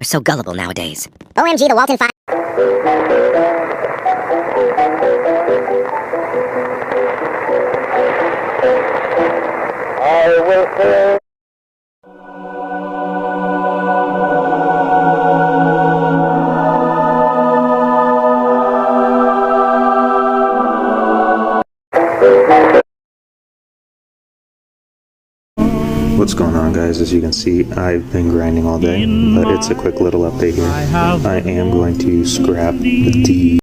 so gullible nowadays. OMG, the Walton 5. I will say. What's going on, guys? As you can see, I've been grinding all day, but it's a quick little update here. I am going to scrap the